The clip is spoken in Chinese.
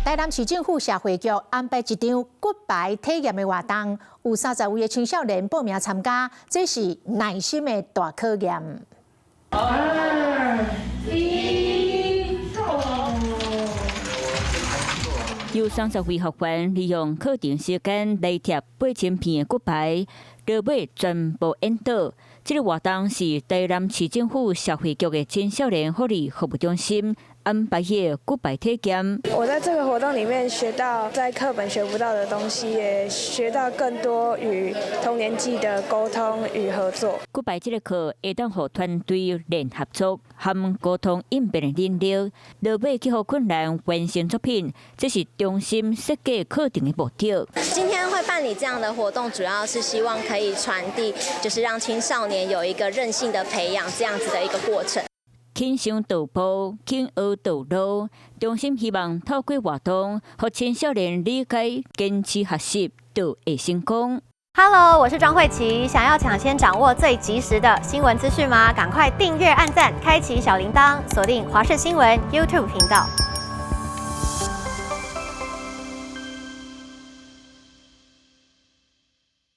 台南市政府社会局安排一场骨牌体验的活动，有30位的青少年报名参加，这是耐心的大考验。2、1，有30位学员利用课程时间来贴8000片的骨牌，落尾全部引导。这个活动是台南市政府社会局的青少年福利服务中心安排的骨牌体验。我在这个活动里面学到在课本学不到的东西，也学到更多与同年纪的沟通与合作。骨牌这个课会当和团队练合作和沟通应变的能力，落尾克服困难完成作品，这是中心设计课程的目的。今天会办理这样的活动，主要是希望可以传递，就是让青少年有一个韧性的培养这样子的一个过程。轻松导步，轻学导路。中心希望透过活动，和青少年理解、坚持学习，就会成功。Hello， 我是庄慧琪。想要抢先掌握最及时的新闻资讯吗？赶快订阅、按赞、开启小铃铛，锁定华视新闻 YouTube 频道。